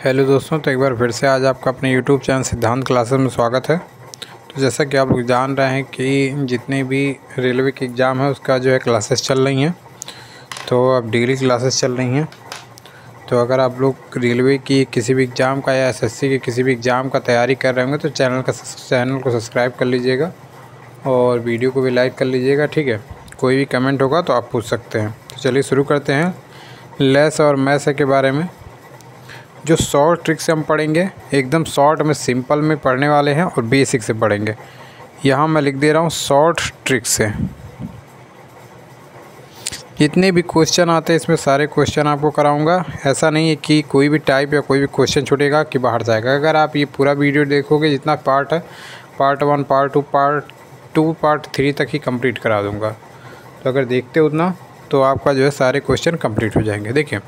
Hello दोस्तों, तो एक बार फिर से आज आपका अपने यूट्यूब चैनल सिद्धांत क्लासेस में स्वागत है। तो जैसा कि आप लोग जान रहे हैं कि जितने भी रेलवे के एग्ज़ाम है उसका जो है क्लासेस चल रही हैं, तो अब डेली क्लासेस चल रही हैं। तो अगर आप लोग रेलवे की किसी भी एग्ज़ाम का या एसएससी के किसी भी एग्ज़ाम का तैयारी कर रहे होंगे तो चैनल को सब्सक्राइब कर लीजिएगा और वीडियो को भी लाइक कर लीजिएगा। ठीक है, कोई भी कमेंट होगा तो आप पूछ सकते हैं। तो चलिए शुरू करते हैं लेस और मैस के बारे में। जो शॉर्ट ट्रिक से हम पढ़ेंगे, एकदम शॉर्ट में सिंपल में पढ़ने वाले हैं और बेसिक से पढ़ेंगे। यहाँ मैं लिख दे रहा हूँ शॉर्ट ट्रिक से। जितने भी क्वेश्चन आते हैं इसमें सारे क्वेश्चन आपको कराऊंगा। ऐसा नहीं है कि कोई भी टाइप या कोई भी क्वेश्चन छूटेगा कि बाहर जाएगा। अगर आप ये पूरा वीडियो देखोगे, जितना पार्ट है, पार्ट 1, पार्ट 2, पार्ट 3 तक ही कंप्लीट करा दूँगा। तो अगर देखते उतना तो आपका जो है सारे क्वेश्चन कंप्लीट हो जाएंगे। देखिए,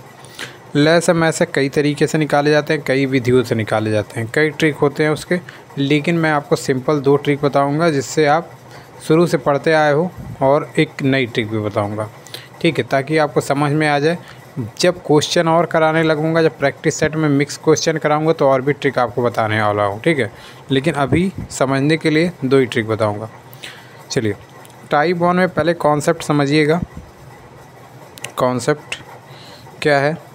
लेस में ऐसे कई तरीके से निकाले जाते हैं, कई विधियों से निकाले जाते हैं, कई ट्रिक होते हैं उसके, लेकिन मैं आपको सिंपल 2 ट्रिक बताऊंगा जिससे आप शुरू से पढ़ते आए हो, और एक नई ट्रिक भी बताऊंगा। ठीक है, ताकि आपको समझ में आ जाए। जब क्वेश्चन और कराने लगूंगा, जब प्रैक्टिस सेट में मिक्स क्वेश्चन कराऊंगा तो और भी ट्रिक आपको बताने वाला हूँ। ठीक है, लेकिन अभी समझने के लिए 2 ही ट्रिक बताऊँगा। चलिए, टाइप 1 में पहले कॉन्सेप्ट समझिएगा। कॉन्सेप्ट क्या है?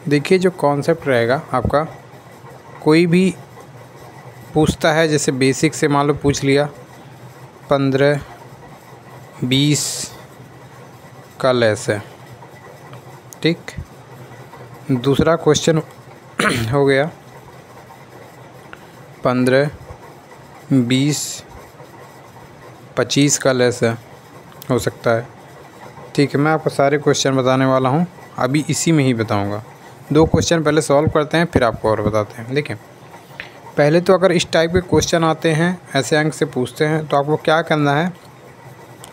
देखिए, जो कॉन्सेप्ट रहेगा आपका, कोई भी पूछता है, जैसे बेसिक से मान लो पूछ लिया 15-20 का लेस है। ठीक, दूसरा क्वेश्चन हो गया 15-20-25 का लेस है, हो सकता है। ठीक है, मैं आपको सारे क्वेश्चन बताने वाला हूँ, अभी इसी में ही बताऊँगा। 2 क्वेश्चन पहले सॉल्व करते हैं, फिर आपको और बताते हैं। देखिए, पहले तो अगर इस टाइप के क्वेश्चन आते हैं, ऐसे अंक से पूछते हैं, तो आपको क्या करना है,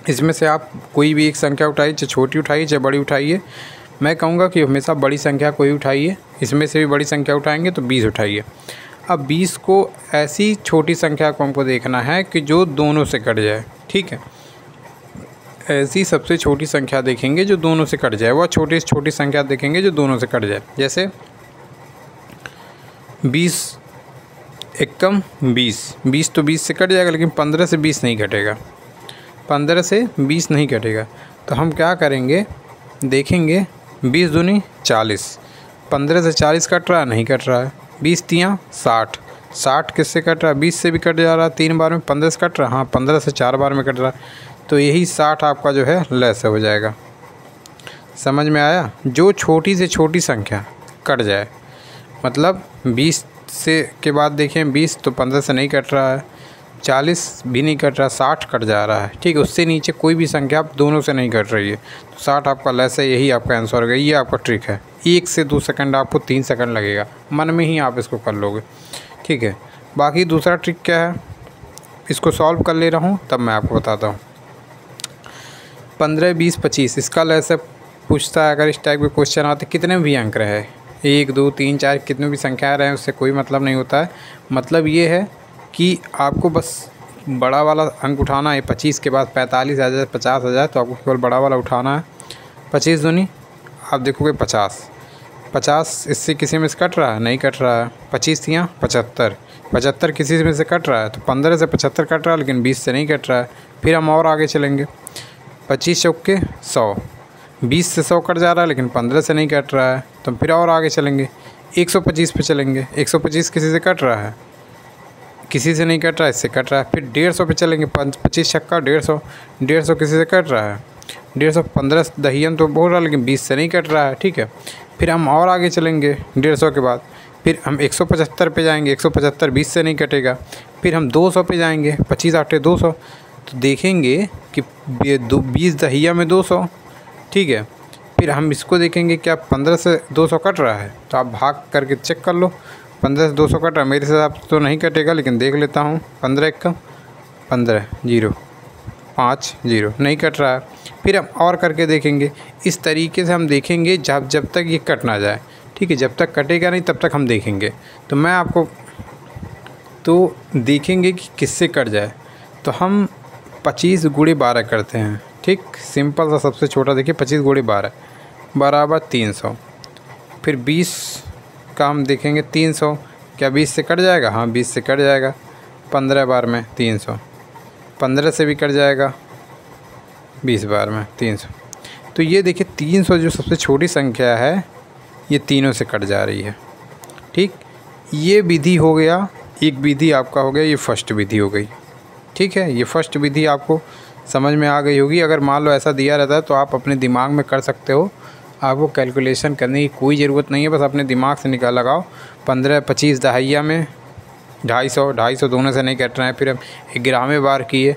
इसमें से आप कोई भी एक संख्या उठाइए, चाहे छोटी उठाइए चाहे बड़ी उठाइए। मैं कहूँगा कि हमेशा बड़ी संख्या कोई उठाइए। इसमें से भी बड़ी संख्या उठाएंगे तो 20 उठाइए। अब 20 को, ऐसी छोटी संख्या को हमको देखना है कि जो दोनों से कट जाए। ठीक है, ऐसी सबसे छोटी संख्या देखेंगे जो दोनों से कट जाए, वह छोटी से छोटी संख्या देखेंगे जो दोनों से कट जाए। जैसे 20 एकम 20 तो 20 से कट जाएगा, लेकिन 15 से 20 नहीं कटेगा। 15 से 20 नहीं कटेगा, तो हम क्या करेंगे, देखेंगे 20 दूनी 40, 15 से 40 कट रहा है, नहीं कट रहा है। 20 तियाँ 60, 60 किससे कट रहा है, 20 से भी कट जा रहा है 3 बार में। 15 से कट रहा है, हाँ 15 से 4 बार में कट रहा है। तो यही 60 आपका जो है लेस हो जाएगा। समझ में आया? जो छोटी से छोटी संख्या कट जाए, मतलब 20 से के बाद देखें 20 तो 15 से नहीं कट रहा है, 40 भी नहीं कट रहा, 60 कट जा रहा है। ठीक है, उससे नीचे कोई भी संख्या दोनों से नहीं कट रही है, तो 60 आपका लेस है। यही आपका आंसर होगा। ये आपका ट्रिक है। 1 से 2 सेकंड, आपको 3 सेकंड लगेगा, मन में ही आप इसको कर लोगे। ठीक है, बाकी दूसरा ट्रिक क्या है, इसको सॉल्व कर ले रहा हूँ तब मैं आपको बताता हूँ। 15-20-25 इसका लेस पूछता है। अगर इस टाइप के क्वेश्चन आते, कितने भी अंक रहे, 1 2 3 4 कितने भी संख्या रहे, उससे कोई मतलब नहीं होता है। मतलब ये है कि आपको बस बड़ा वाला अंक उठाना है। 25 के बाद 45,000 50,000, तो आपको केवल बड़ा वाला उठाना है। 25 दूनी आप देखोगे 50 इससे किसी में से कट रहा है, नहीं कट रहा है। 25 तियाँ 75 किसी में से कट रहा है, तो 15 से 75 कट रहा है, लेकिन 20 से नहीं कट रहा है। फिर हम और आगे चलेंगे, 25 चौके 100, 20 से 100 कट जा रहा है, लेकिन 15 से नहीं कट रहा है। तो फिर और आगे चलेंगे, 125 पे चलेंगे। 125 किसी से कट रहा है, किसी से नहीं कट रहा है, इससे कट रहा है। फिर 150 पे चलेंगे, 25 छक्का 150 किसी से कट रहा है, 150 15 दहियन तो बोल रहा है, लेकिन 20 से नहीं कट रहा है। ठीक है, फिर हम और आगे चलेंगे 150 के बाद, फिर हम 175 पे जाएंगे, 175 20 से नहीं कटेगा। फिर हम 200 पे जाएंगे, 25 8 200, तो देखेंगे कि 20 दहिया में 200। ठीक है, फिर हम इसको देखेंगे क्या 15 से 200 कट रहा है, तो आप भाग करके चेक कर लो। 15 से 200 कट रहा है, मेरे हिसाब से तो नहीं कटेगा, लेकिन देख लेता हूँ। 15 एकम 15 0 5 0 नहीं कट रहा है। फिर हम और करके देखेंगे। इस तरीके से हम देखेंगे जब तक ये कट ना जाए। ठीक है, जब तक कटेगा नहीं तब तक हम देखेंगे। तो मैं आपको तो देखेंगे कि किससे कट जाए, तो हम 25 गुणे 12 करते हैं। ठीक, सिंपल सा सबसे छोटा देखिए, 25 गुणे 12 बराबर 300। फिर 20 का हम देखेंगे 300, क्या 20 से कट जाएगा? हाँ 20 से कट जाएगा। 15 बार में 300, 15 से भी कट जाएगा 20 बार में 300। तो ये देखिए 300 जो सबसे छोटी संख्या है ये तीनों से कट जा रही है। ठीक, ये विधि हो गया, एक विधि आपका हो गया, ये फर्स्ट विधि हो गई। ठीक है, ये फर्स्ट विधि आपको समझ में आ गई होगी। अगर मान लो ऐसा दिया रहता है तो आप अपने दिमाग में कर सकते हो, आपको कैलकुलेशन करने की कोई ज़रूरत नहीं है, बस अपने दिमाग से निकाल लगाओ। 15 25 दहाइया में 250 दोनों से नहीं कट रहा है। फिर हम 11वें बार किए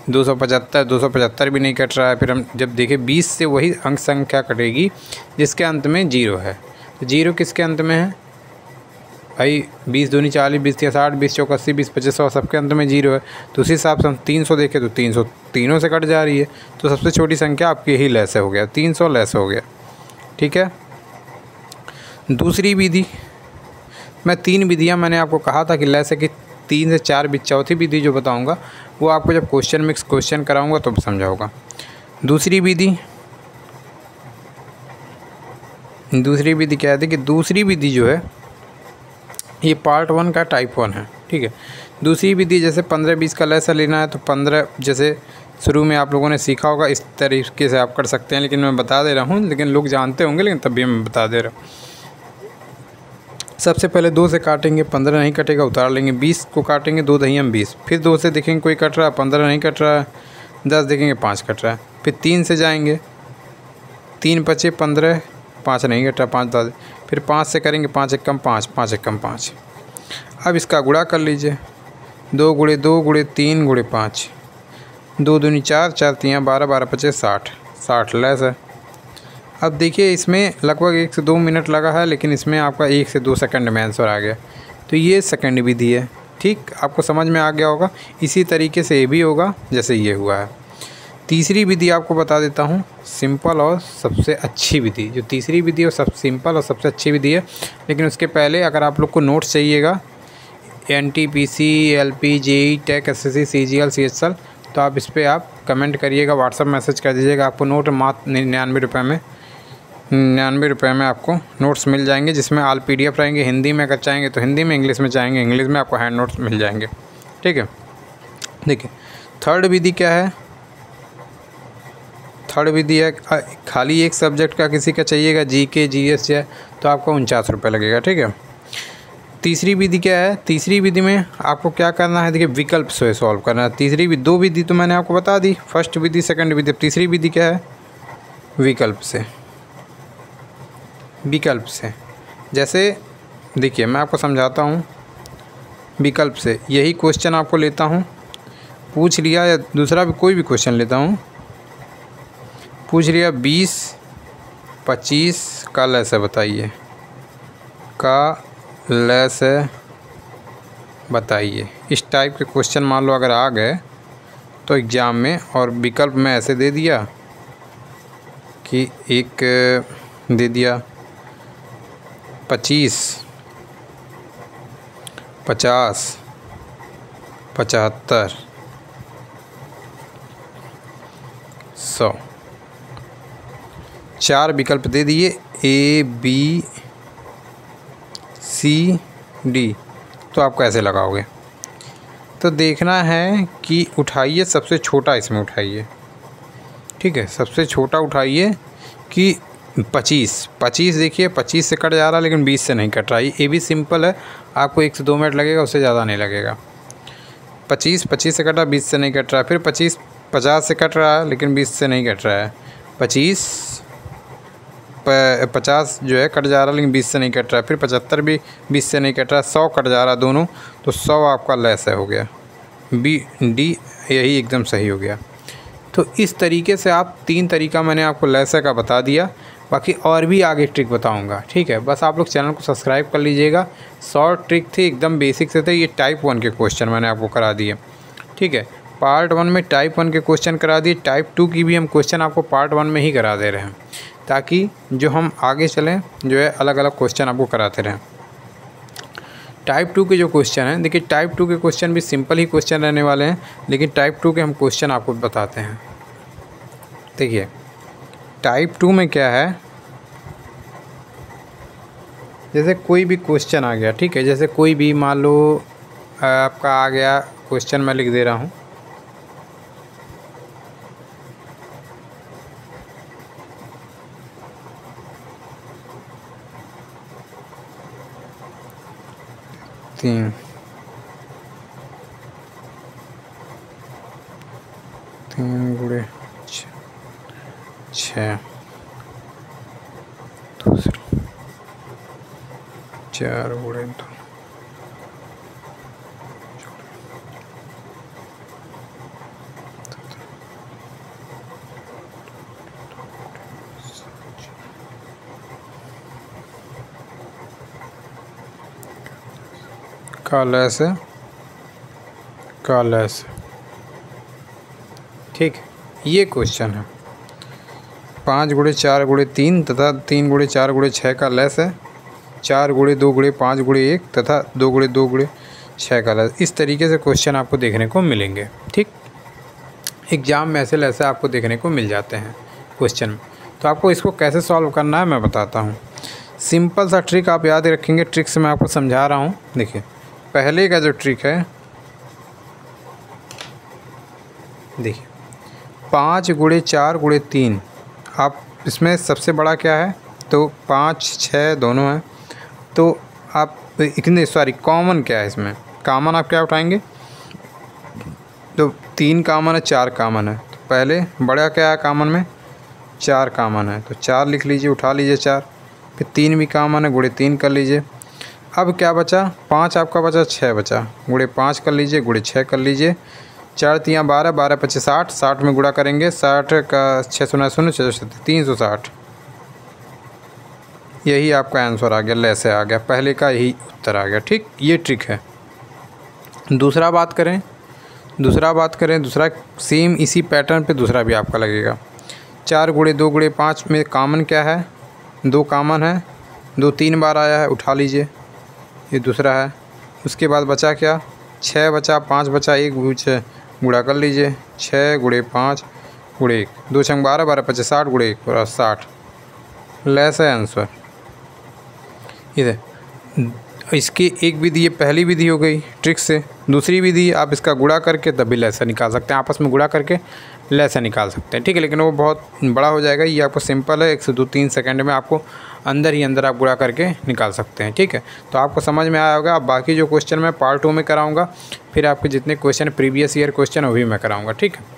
275 भी नहीं कट रहा है। फिर हम जब देखें 20 से वही अंक संख्या कटेगी जिसके अंत में 0 है। तो 0 किसके अंत में है भाई? 20 दूनी 40, 20 तिया 60, 20 चौक 80, 20 25 100, सबके अंत में 0 है। तो उसी हिसाब से हम 300 देखें तो 300 तीनों से कट जा रही है। तो सबसे छोटी संख्या आपकी यही लेस हो गया, 300 लेस हो गया। ठीक है, दूसरी विधि, मैं 3 विधियाँ मैंने आपको कहा था कि लेस है कि 3 से 4 विधि। चौथी विधि जो बताऊँगा वो आपको जब क्वेश्चन मिक्स क्वेश्चन कराऊँगा तो समझाऊँगा। दूसरी विधि क्या है? कि दूसरी विधि जो है ये पार्ट 1 का टाइप 1 है। ठीक है, दूसरी विधि जैसे 15-20 का लेसा लेना है तो 15 जैसे शुरू में आप लोगों ने सीखा होगा इस तरीके से आप कर सकते हैं, लेकिन मैं बता दे रहा हूँ, लेकिन लोग जानते होंगे लेकिन तब भी मैं बता दे रहा हूँ। सबसे पहले 2 से काटेंगे, 15 नहीं कटेगा उतार लेंगे। 20 को काटेंगे, 2 दही हम 20, फिर 2 से देखेंगे कोई कट रहा है, 15 नहीं कट रहा है। 10 देखेंगे 5 कट रहा है। फिर 3 से जाएंगे, 3 बचे 15, 5 नहीं कट रहा, 5 10। फिर 5 से करेंगे, 5 एक कम 5, 5 एक कम 5। अब इसका गुणा कर लीजिए, 2 गुणे 2 गुणे 3 गुणे 5, 2 दूनी 4, 4 तियाँ 12, 12 पचे 60, 60 लेस है। अब देखिए इसमें लगभग 1 से 2 मिनट लगा है, लेकिन इसमें आपका 1 से 2 सेकंड में आंसर आ गया। तो ये सेकंड विधि है। ठीक, आपको समझ में आ गया होगा। इसी तरीके से ये भी होगा जैसे ये हुआ है। तीसरी विधि आपको बता देता हूँ, सिंपल और सबसे अच्छी विधि। जो तीसरी विधि है सब सिंपल और सबसे अच्छी विधि है। लेकिन उसके पहले अगर आप लोग को नोट्स चाहिएगा NTPC, LP, JEE, tech, SSC, CGL, CHL, तो आप इस पर आप कमेंट करिएगा, व्हाट्सअप मैसेज कर दीजिएगा। आपको नोट मात्र 99 रुपये में 99 रुपये में आपको नोट्स मिल जाएंगे, जिसमें ऑल PDF रहेंगे। हिंदी में अगर चाहेंगे तो हिंदी में, इंग्लिश में चाहेंगे इंग्लिश में, आपको हैंड नोट्स मिल जाएंगे। ठीक है, देखिए थर्ड विधि क्या है? थर्ड विधि है खाली एक सब्जेक्ट का किसी का चाहिएगा, GK GS है, तो आपको 49 रुपये लगेगा। ठीक है, तीसरी विधि क्या है? तीसरी विधि में आपको क्या करना है? देखिए विकल्प से सॉल्व करना है। तीसरी विधि, 2 विधि तो मैंने आपको बता दी, फर्स्ट विधि सेकंड विधि। तीसरी विधि क्या है? विकल्प से। विकल्प से जैसे देखिए मैं आपको समझाता हूँ। विकल्प से यही क्वेश्चन आपको लेता हूँ, पूछ लिया, या दूसरा भी कोई भी क्वेश्चन लेता हूँ, पूछ लिया 20 25 का लेस है बताइए, का लेस है बताइए। इस टाइप के क्वेश्चन मान लो अगर आ गए तो एग्ज़ाम में, और विकल्प में ऐसे दे दिया कि एक दे दिया 25 50 75 100, 4 विकल्प दे दिए ABCD। तो आप कैसे लगाओगे? तो देखना है कि उठाइए सबसे छोटा, इसमें उठाइए। ठीक है, सबसे छोटा उठाइए कि 25 देखिए 25 से कट जा रहा है, लेकिन 20 से नहीं कट रहा है। ये भी सिंपल है, आपको 1 से 2 मिनट लगेगा, उससे ज़्यादा नहीं लगेगा। 25 से कटा, 20 से नहीं कट रहा है। फिर 25 50 से कट रहा है, लेकिन 20 से नहीं कट रहा है। 50 जो है कट जा रहा है, लेकिन 20 से नहीं कट रहा है। फिर 75 भी 20 से नहीं कट रहा है। 100 कट जा रहा है दोनों, तो 100 आपका लेस है, हो गया। D यही एकदम सही हो गया। तो इस तरीके से आप 3 तरीका मैंने आपको लेस का बता दिया, बाकी और भी आगे ट्रिक बताऊंगा। ठीक है, बस आप लोग चैनल को सब्सक्राइब कर लीजिएगा। शॉर्ट ट्रिक थी, एकदम बेसिक से थे। ये टाइप 1 के क्वेश्चन मैंने आपको करा दिए। ठीक है, पार्ट 1 में टाइप 1 के क्वेश्चन करा दिए, टाइप 2 की भी हम क्वेश्चन आपको पार्ट 1 में ही करा दे रहे हैं, ताकि जो हम आगे चलें जो है अलग अलग क्वेश्चन आपको कराते रहें। टाइप 2 के जो क्वेश्चन हैं, देखिए टाइप 2 के क्वेश्चन भी सिंपल ही क्वेश्चन रहने वाले हैं, लेकिन टाइप 2 के हम क्वेश्चन आपको बताते हैं। देखिए टाइप 2 में क्या है, जैसे कोई भी क्वेश्चन आ गया, ठीक है, जैसे कोई भी मान लो आपका आ गया क्वेश्चन, मैं लिख दे रहा हूँ। तीन गुणे छः, दूसरा 4 गुणे 2, काल ऐसे, ठीक, ये क्वेश्चन है। 5 गुणे 4 गुणे 3 तथा 3 गुणे 4 गुणे 6 का लेस है। 4 गुणे 2 गुणे 5 गुणे 1 तथा 2 गुणे 2 गुणे 6 का लेस। इस तरीके से क्वेश्चन आपको देखने को मिलेंगे, ठीक। एग्ज़ाम में ऐसे ऐसे आपको देखने को मिल जाते हैं क्वेश्चन में। तो आपको इसको कैसे सॉल्व करना है मैं बताता हूँ। सिंपल सा ट्रिक आप याद रखेंगे, ट्रिक से मैं आपको समझा रहा हूँ। देखिए पहले का जो ट्रिक है, देखिए 5 गुणे 4 गुणे 3, आप इसमें सबसे बड़ा क्या है, तो 5 6 दोनों हैं, तो आप इतने कॉमन क्या है इसमें, कॉमन आप क्या उठाएंगे, तो 3 कॉमन है, 4 कॉमन है। तो पहले बड़ा क्या है कॉमन में, 4 कॉमन है, तो 4 लिख लीजिए, उठा लीजिए 4, फिर 3 भी कॉमन है, गुणे 3 कर लीजिए। अब क्या बचा, 5 आपका बचा, 6 बचा, गुणे 5 कर लीजिए, गुणे 6 कर लीजिए। 4 3 12, 12 25 60, 60 में गुणा करेंगे, 60 का 6 0 0 6 360। यही आपका आंसर आ गया, लेस आ गया, पहले का यही उत्तर आ गया, ठीक। ये ट्रिक है। दूसरा बात करें, दूसरा सेम इसी पैटर्न पे दूसरा भी आपका लगेगा। 4 गुणे 2 गुणे 5 में कॉमन क्या है, 2 कॉमन है, 2 3 बार आया है, उठा लीजिए, ये दूसरा है। उसके बाद बचा क्या, 6 बचा, 5 बचा, 1 पूछे, गुणा कर लीजिए, 6 गुणे 5 गुणे 1, 2 6 12, 12 25 60 गुणे 1 पूरा 60, लेस है आंसर। इधर इसकी एक विधि, ये पहली विधि हो गई ट्रिक से। दूसरी विधि आप इसका गुणा करके तब भी लेसा निकाल सकते हैं, आपस में गुणा करके लेसा निकाल सकते हैं, ठीक है, लेकिन वो बहुत बड़ा हो जाएगा। ये आपको सिंपल है, 1 से 2 3 सेकंड में आपको अंदर ही अंदर आप गुणा करके निकाल सकते हैं, ठीक है। तो आपको समझ में आया होगा। अब बाकी जो क्वेश्चन मैं पार्ट 2 में कराऊँगा, फिर आपके जितने क्वेश्चन प्रीवियस ईयर क्वेश्चन वो भी मैं कराऊँगा, ठीक है।